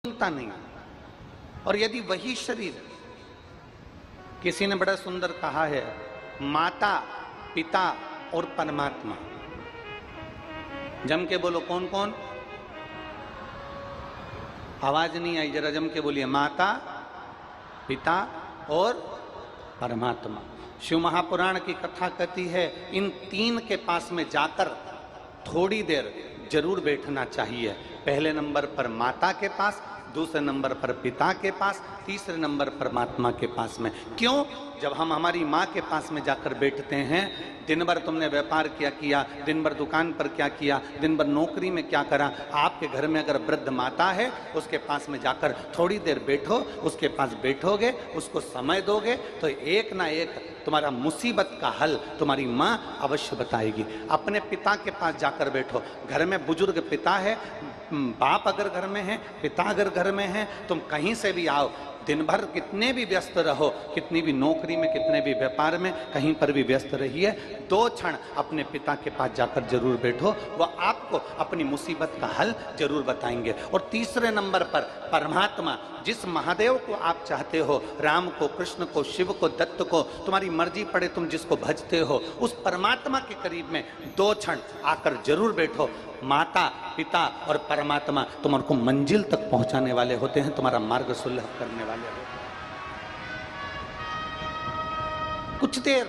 मिलता नहीं। और यदि वही शरीर, किसी ने बड़ा सुंदर कहा है, माता पिता और परमात्मा, जम के बोलो कौन कौन, आवाज नहीं आई, जरा जम के बोलिए, माता पिता और परमात्मा। शिव महापुराण की कथा कहती है इन तीन के पास में जाकर थोड़ी देर जरूर बैठना चाहिए। पहले नंबर पर माता के पास, दूसरे नंबर पर पिता के पास, तीसरे नंबर परमात्मा के पास में। क्यों? जब हम हमारी माँ के पास में जाकर बैठते हैं, दिन भर तुमने व्यापार क्या किया, दिन भर दुकान पर क्या किया, दिन भर नौकरी में क्या करा, आपके घर में अगर वृद्ध माता है उसके पास में जाकर थोड़ी देर बैठो, उसके पास बैठोगे, उसको समय दोगे तो एक ना एक तुम्हारा मुसीबत का हल तुम्हारी माँ अवश्य बताएगी। अपने पिता के पास जाकर बैठो। घर में बुजुर्ग पिता है, बाप अगर घर में है, पिता अगर घर में है, तुम कहीं से भी आओ, दिन भर कितने भी व्यस्त रहो, कितनी भी नौकरी में, कितने भी व्यापार में, कहीं पर भी व्यस्त रहिए, 2 क्षण अपने पिता के पास जाकर जरूर बैठो, वह आपको अपनी मुसीबत का हल जरूर बताएंगे। और तीसरे नंबर पर परमात्मा, जिस महादेव को आप चाहते हो, राम को, कृष्ण को, शिव को, दत्त को, तुम्हारी मर्जी पड़े तुम जिसको भजते हो, उस परमात्मा के करीब में 2 क्षण आकर जरूर बैठो। माता पिता और परमात्मा तुम्हारे को मंजिल तक पहुंचाने वाले होते हैं, तुम्हारा मार्ग सुलभ करने वाले होते हैं। कुछ देर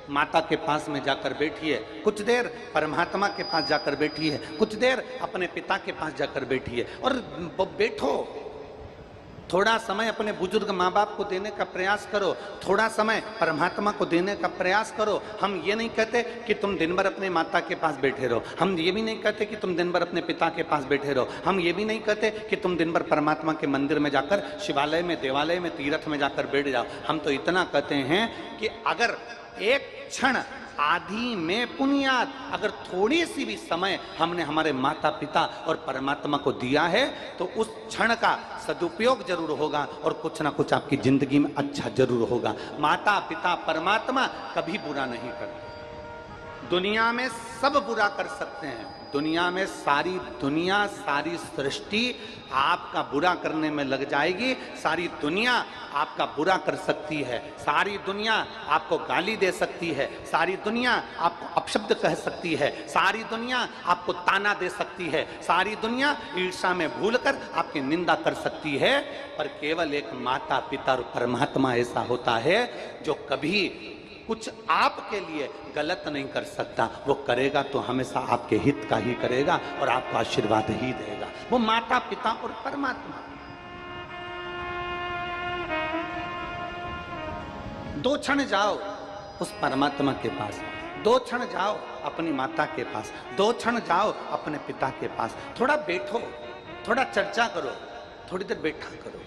माता के पास में जाकर बैठिए, कुछ देर परमात्मा के पास जाकर बैठिए, कुछ देर अपने पिता के पास जाकर बैठिए और बैठो। थोड़ा समय अपने बुजुर्ग माँ बाप को देने का प्रयास करो, थोड़ा समय परमात्मा को देने का प्रयास करो। हम ये नहीं कहते कि तुम दिन भर अपने माता के पास बैठे रहो, हम ये भी नहीं कहते कि तुम दिन भर अपने पिता के पास बैठे रहो, हम ये भी नहीं कहते कि तुम दिन भर परमात्मा के मंदिर में जाकर, शिवालय में, देवालय में, तीर्थ में जाकर बैठ जाओ। हम तो इतना कहते हैं कि अगर एक क्षण आदि में पुण्यात, अगर थोड़ी सी भी समय हमने हमारे माता पिता और परमात्मा को दिया है तो उस क्षण का सदुपयोग जरूर होगा और कुछ ना कुछ आपकी जिंदगी में अच्छा जरूर होगा। माता पिता परमात्मा कभी बुरा नहीं करते। दुनिया में सब बुरा कर सकते हैं, दुनिया में सारी दुनिया, सारी सृष्टि आपका बुरा करने में लग जाएगी, सारी दुनिया आपका बुरा कर सकती है, सारी दुनिया आपको गाली दे सकती है, सारी दुनिया आपको अपशब्द कह सकती है, सारी दुनिया आपको ताना दे सकती है, सारी दुनिया ईर्ष्या में भूलकर आपकी निंदा कर सकती है, पर केवल एक माता पिता और परमात्मा ऐसा होता है जो कभी कुछ आपके लिए गलत नहीं कर सकता। वो करेगा तो हमेशा आपके हित का ही करेगा और आपको आशीर्वाद ही देगा। वो माता पिता और परमात्मा। 2 क्षण जाओ उस परमात्मा के पास, 2 क्षण जाओ अपनी माता के पास, 2 क्षण जाओ अपने पिता के पास, थोड़ा बैठो, थोड़ा चर्चा करो, थोड़ी देर बैठा करो।